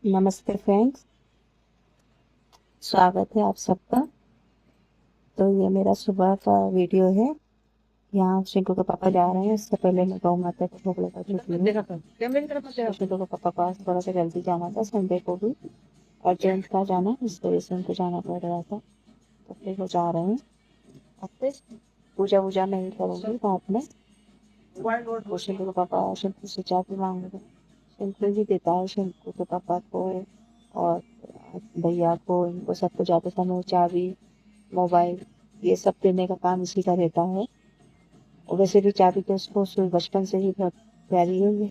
नमस्ते फ्रेंड्स, स्वागत है आप सबका। तो ये मेरा सुबह का वीडियो है। यहाँ शिंकू के पापा जा रहे हैं। इससे पहले मैं गौ माता को भोग लगा चुकी हूँ। तो शिंकू के पापा पास थोड़ा सा जल्दी जाना था, संडे को भी अर्जेंट था जाना, इस वजह से उनको जाना पड़ रहा था। तो फिर वो जा रहे हैं। और फिर पूजा वूजा नहीं करूँगी बाद में। वो शिंकू के पापा शिंकू से चाबी मांग रहे, शिंकू ही देता है शिंकू के पापा को और भैया को, इनको सबको जाते समय चाबी, मोबाइल, ये सब देने का काम इसी का रहता है। और वैसे भी चाबी तो उसको बचपन से ही बहुत प्यारी है। ये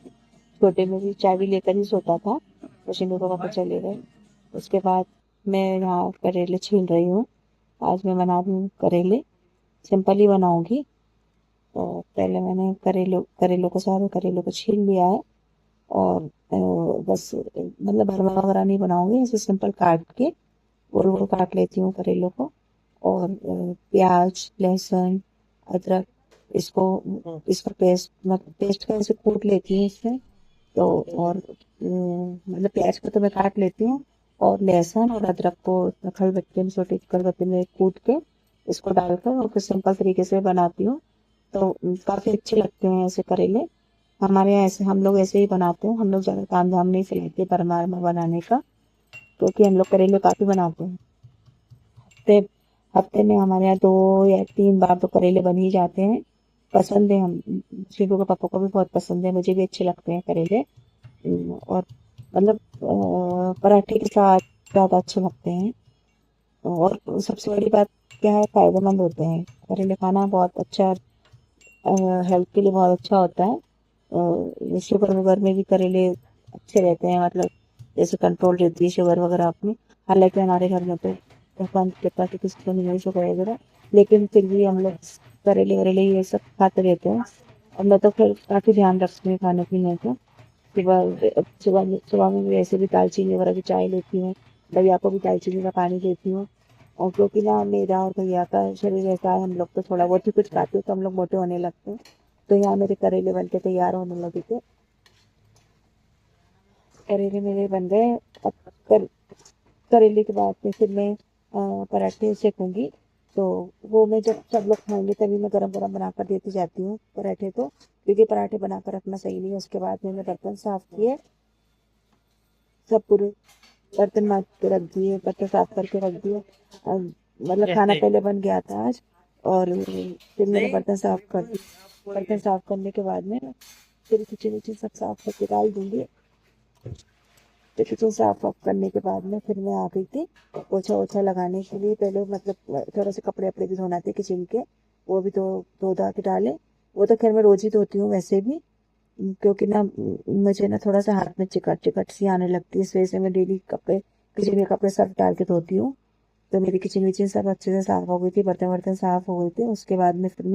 छोटे में भी चाबी लेकर ही सोता था। तो शिंदू का पापा चले गए। उसके बाद मैं यहाँ करेले छील रही हूँ। आज मैं बना रही हूँ करेले, सिंपल ही बनाऊंगी। तो पहले मैंने करेलों को, सारे करेलों को छील लिया है। और बस मतलब भरवा वगैरह नहीं बनाऊंगी, ऐसे सिंपल काट के गोल गोल काट लेती हूँ करेलों को। और प्याज, लहसुन, अदरक, इसको इसका पेस्ट का ऐसे कूट लेती हूँ इसमें। तो और मतलब प्याज को तो मैं काट लेती हूँ, और लहसुन और अदरक को खलबत्ते में, छोटे खलबत्ते में कूट के इसको डालकर और फिर सिंपल तरीके से बनाती हूँ। तो काफी अच्छे लगते हैं ऐसे करेले। हमारे यहाँ ऐसे, हम लोग ऐसे ही बनाते हैं। हम लोग ज्यादा ताम झाम नहीं फैलाते परमार में बनाने का, क्योंकि हम लोग करेले काफी बनाते हैं। हफ्ते हफ्ते में हमारे यहाँ 2 या 3 बार तो करेले बन ही जाते हैं। पसंद है, हम शिवू के पापा को भी बहुत पसंद है, मुझे भी अच्छे लगते हैं करेले। और मतलब पराठे के साथ ज़्यादा अच्छे लगते हैं। और सबसे बड़ी बात क्या है, फायदेमंद होते हैं करेले खाना, बहुत अच्छा, हेल्थ के लिए बहुत अच्छा होता है। शुगर वगैरह में भी करेले अच्छे रहते हैं, मतलब जैसे कंट्रोल रहती है शुगर वगैरह अपनी। हालांकि हमारे घर में तो भगवान की कृपा से किसी को नहीं है शुगर वगैरह, लेकिन फिर भी हम लोग करेले वरेले ये सब खाते रहते हैं। और मैं तो फिर काफी ध्यान रखती हूँ खाने पीने का। सुबह में भी ऐसे भी दालचीनी वगैरह की चाय लेती हूँ। भैया को भी दालचीनी का पानी देती हूँ। और क्योंकि ना मेरा और भैया का शरीर ऐसा है, हम लोग तो थोड़ा बहुत ही कुछ खाते हैं तो हम लोग मोटे होने लगते हैं। तो यहाँ मेरे करेले बन के तैयार होने लगे थे। करेले मेरे बन गए। अब कर, करेले के बाद में फिर मैं पराठे सेकूंगी। तो वो मैं जब सब लोग खाएंगे तभी मैं गरम गरम बना कर देती जाती हूँ पराठे तो, क्योंकि पराठे बनाकर रखना सही नहीं है। उसके बाद में मैं बर्तन साफ किए, सब पूरे बर्तन माज के रख दिए, बर्तन साफ करके रख दिए। मतलब खाना पहले बन गया था आज। और फिर मैंने बर्तन साफ कर दिए। बर्तन साफ करने के बाद में फिर किचन विचन सब साफ करके डाल दूंगी। तो किचन साफ वाफ करने के बाद में फिर मैं आ गई थी पोछा ओछा लगाने के लिए। पहले मतलब थोड़े से कपड़े अपड़े भी धोना थे किचन के, वो भी तो धो धा के डाले। वो तो खैर मैं रोज ही धोती हूँ वैसे भी। क्योंकि ना मुझे ना थोड़ा सा हाथ में चिकट चिकट सी आने लगती है, इस वजह से मैं डेली कपड़े, किचन के कपड़े सर्फ डाल के धोती हूँ। तो मेरी किचन विचन सब अच्छे से साफ हो गई थी, बर्तन वर्तन साफ हो गए थे। उसके बाद में फिर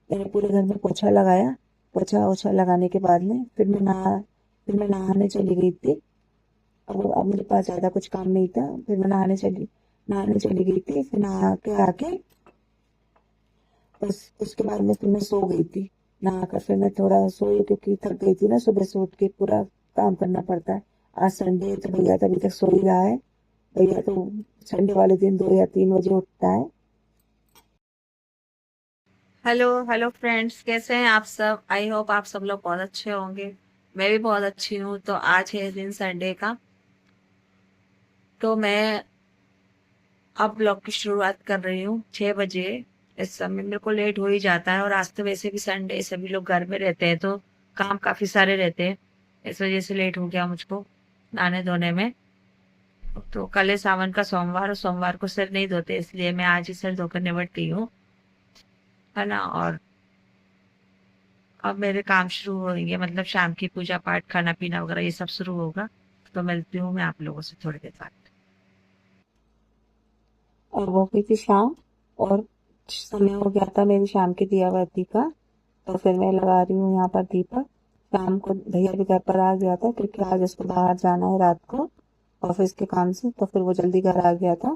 मैंने पूरे घर में पोछा लगाया। पोछा ओछा लगाने के बाद में फिर मैं नहाने चली गई थी। अब मेरे पास ज्यादा कुछ काम नहीं था। फिर मैं नहाने चली गई थी। फिर नहा के आके बस उसके बाद में फिर मैं सो गई थी। नहाकर फिर मैं थोड़ा सोई, क्योंकि थक गई थी ना, सुबह से उठ के पूरा काम करना पड़ता है। आज संडे है तो भैया तो अभी तक सो ही रहा है। भैया तो संडे वाले दिन 2 या 3 बजे उठता है। हेलो हेलो फ्रेंड्स, कैसे हैं आप सब? आई होप आप सब लोग बहुत अच्छे होंगे। मैं भी बहुत अच्छी हूँ। तो आज है दिन संडे का। तो मैं अब ब्लॉग की शुरुआत कर रही हूँ 6 बजे। इस समय मेरे को लेट हो ही जाता है, और आज तो वैसे भी संडे, सभी लोग घर में रहते हैं तो काम काफी सारे रहते हैं। इस वजह से लेट हो गया मुझको नहाने धोने में। तो कल है सावन का सोमवार, और सोमवार को सिर नहीं धोते, इसलिए मैं आज ही सिर धोकर निपटती हूँ, है ना। और अब मेरे काम शुरू होंगे, मतलब शाम की पूजा पाठ, खाना पीना वगैरह ये सब शुरू होगा। तो मिलती हूँ मैं आप लोगों से थोड़ी देर बाद। और वो हुई थी शाम, और समय हो गया था मेरी शाम की दिया बत्ती का। तो फिर मैं लगा रही हूँ यहाँ पर दीपक। शाम को भैया भी घर पर आ गया था, क्योंकि आज उसको बाहर जाना है रात को ऑफिस के काम से, तो फिर वो जल्दी घर आ गया था।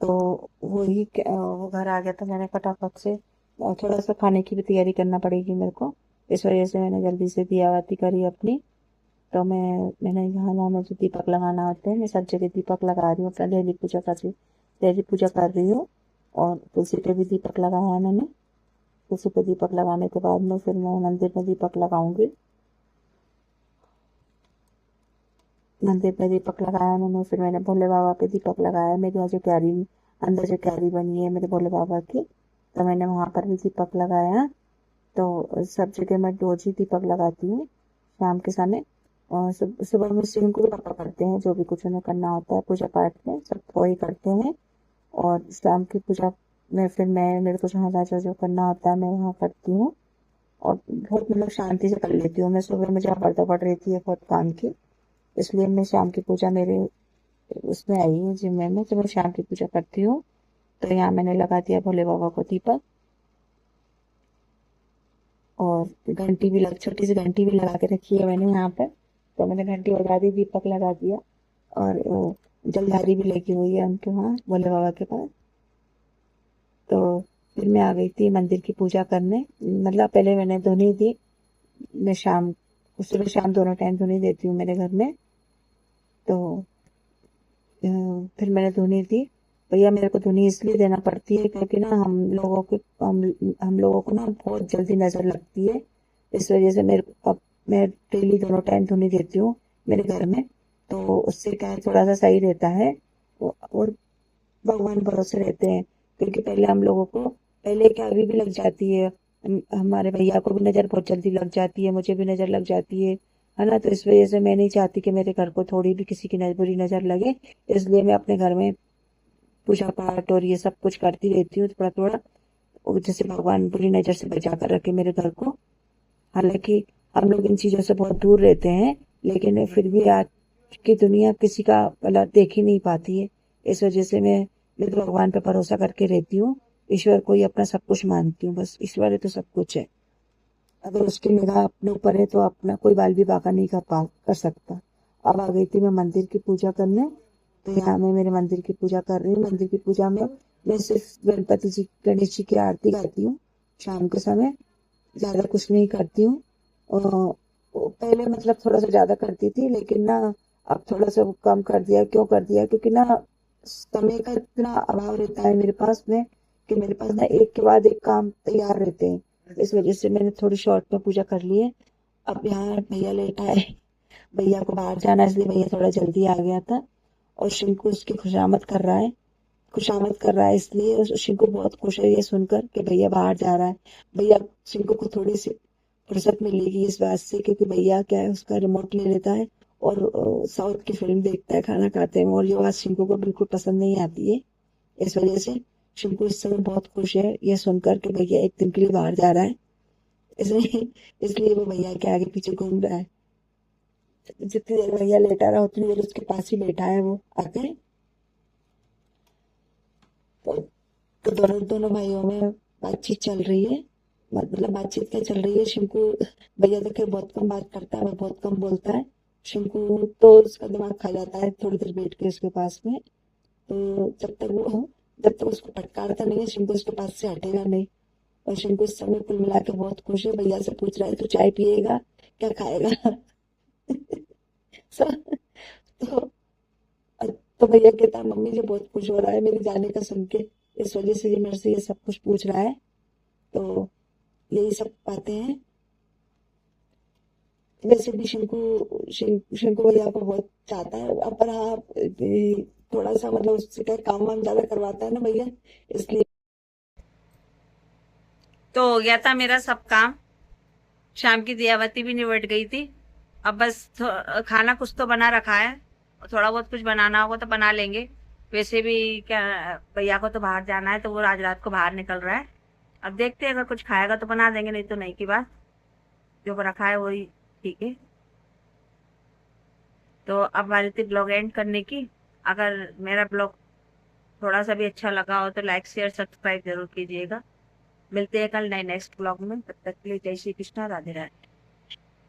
तो वो घर आ गया था, मैंने फटाफट से थोड़ा सा खाने की भी तैयारी करना पड़ेगी मेरे को, इस वजह से मैंने जल्दी से दिया बाती करी अपनी। मैंने यहाँ में जो दीपक लगाना होता है, मैं सब जगह दीपक लगा रही हूँ, अपना डेली पूजा कर रही हूँ, डेली पूजा कर रही हूँ। और तुलसी पे भी दीपक लगाया है मैंने। तुलसी पे दीपक लगाने के बाद में फिर मैं मंदिर में दीपक लगाऊंगी। मंदिर में दीपक लगाया मैंने, फिर मैंने भोले बाबा पे दीपक लगाया। मेरे यहाँ जो क्यारी अंदर जो क्यारी बनी है मेरे भोले बाबा की, तो मैंने वहां पर भी दीपक लगाया। तो सब जगह मैं रोज ही दीपक लगाती हूँ शाम के समय। और सुबह में शिव को भी पापा करते हैं, जो भी कुछ उन्हें करना होता है पूजा पाठ में सब वही करते हैं। और शाम की पूजा में फिर मैं मेरे को जहाँ जहाँ जो करना होता है मैं वहाँ करती हूँ। और बहुत मतलब शांति से कर लेती हूँ मैं। सुबह मुझे आबरता पड़ रही है बहुत काम की, इसलिए मैं शाम की पूजा मेरे उसमें आई है जिम्मे में, तो मैं शाम की पूजा करती हूँ। तो यहाँ मैंने लगा दिया भोले बाबा को दीपक। और घंटी भी छोटी सी घंटी भी लगा के रखी है मैंने यहाँ पर। तो मैंने घंटी बजा दी, दीपक लगा दिया। और जलधारी भी लगी हुई है उनके वहाँ भोले बाबा के पास। तो फिर मैं आ गई थी मंदिर की पूजा करने। मतलब पहले मैंने धुनी दी। मैं शाम सुबह शाम दोनों टाइम धुनी देती हूँ मेरे घर में। तो फिर मैंने धुनी दी। भैया मेरे को धुनी इसलिए देना पड़ती है क्योंकि ना हम लोगों को ना बहुत जल्दी नजर लगती है। इस वजह से अब मैं डेली दोनों टाइम धुनी देती हूँ मेरे घर में। तो उससे क्या है, थोड़ा सा सही रहता है। और भगवान भरोसे रहते हैं। क्योंकि पहले हम लोगों को पहले क्या अभी भी लग जाती है। हमारे भैया को भी नजर बहुत जल्दी लग जाती है, मुझे भी नजर लग जाती है ना। तो इस वजह से मैं नहीं चाहती कि मेरे घर को थोड़ी भी किसी की बुरी नजर लगे। इसलिए मैं अपने घर में पूजा पाठ और ये सब कुछ करती रहती हूँ थोड़ा थोड़ा, और जैसे भगवान बुरी नजर से बचा कर रखे मेरे घर को। हालांकि हम लोग इन चीजों से बहुत दूर रहते हैं, लेकिन फिर भी आज की दुनिया किसी का भला देख ही नहीं पाती है। इस वजह से मैं तो भगवान पे भरोसा करके रहती हूँ। ईश्वर को ही अपना सब कुछ मानती हूँ, बस ईश्वर है तो सब कुछ है। अगर उसकी निगाह अपने ऊपर है तो अपना कोई बाल भी बाका नहीं कर सकता। अब आ गई थी मैं मंदिर की पूजा करने। तो यहाँ मैं मेरे मंदिर की पूजा कर रही हूँ। मंदिर की पूजा में मैं सिर्फ गणेश जी की आरती गाती हूँ शाम के समय। ज्यादा कुछ नहीं करती हूँ। पहले मतलब थोड़ा सा ज्यादा करती थी, लेकिन ना अब थोड़ा सा कम कर दिया। क्यों कर दिया? क्योंकि ना समय का इतना अभाव रहता है मेरे पास में कि मेरे पास ना एक के बाद एक काम तैयार रहते हैं। इस वजह से मैंने थोड़ी शॉर्ट में पूजा कर ली है। अब यहाँ भैया लेट आए, भैया को बाहर जाना है, इसलिए भैया थोड़ा जल्दी आ गया था। और शिंकू उसकी खुशामद कर रहा है। खुशामद कर रहा है इसलिए शिंकू बहुत खुश है ये सुनकर कि भैया बाहर जा रहा है। भैया शिंकू को थोड़ी सी फुर्सत मिलेगी इस बात से, क्योंकि भैया क्या है उसका रिमोट ले लेता है और साउथ की फिल्म देखता है खाना खाते हैं, और ये बात शिंकू को बिल्कुल पसंद नहीं आती है। इस वजह से शिंकू इस समय बहुत खुश है ये सुनकर कि भैया एक दिन के लिए बाहर जा रहा है। इसलिए इसलिए वो भैया के आगे पीछे घूम रहा है। जितनी देर भैया लेटा रहा उतनी देर उसके पास ही बैठा है वो आके। तो, तो दोनों दोनों भाइयों में बातचीत चल रही है। मतलब बातचीत क्या चल रही है, शिंकू भैया देखिए बहुत कम बात करता है और बहुत कम बोलता है। शिंकू तो उसका दिमाग खा जाता है थोड़ी देर बैठ के उसके पास में। तो जब तक उसको फटकारता नहीं है शिंकू उसके पास से हटेगा नहीं। और शिंकू इस समय कुल मिला के बहुत खुश है। भैया से पूछ रहा है तू चाय पिएगा, क्या खाएगा? सब तो तो भैया कहता है मम्मी जी बहुत खुश हो रहा है मेरे जाने का सुन के, इस वजह से ये मेरे से ये सब कुछ पूछ रहा है। तो यही सब बातें हैं। वैसे भी शिंकू भैया को बहुत चाहता है। अब पर हाँ थोड़ा सा मतलब उससे क्या काम वाम ज्यादा करवाता है ना भैया, इसलिए। तो हो गया था मेरा सब काम। शाम की दियाबत्ती भी निबट गई थी। अब बस खाना कुछ तो बना रखा है, थोड़ा बहुत कुछ बनाना होगा तो बना लेंगे। वैसे भी क्या, भैया को तो बाहर जाना है तो वो आज रात को बाहर निकल रहा है। अब देखते हैं, अगर कुछ खाएगा तो बना देंगे, नहीं तो नहीं की बात। जो रखा है वही ठीक है। तो अब हमारी थी ब्लॉग एंड करने की। अगर मेरा ब्लॉग थोड़ा सा भी अच्छा लगा हो तो लाइक शेयर सब्सक्राइब जरूर कीजिएगा। मिलते हैं कल नए नेक्स्ट ब्लॉग में, तब तक के लिए जय श्री कृष्णा, राधे राधे।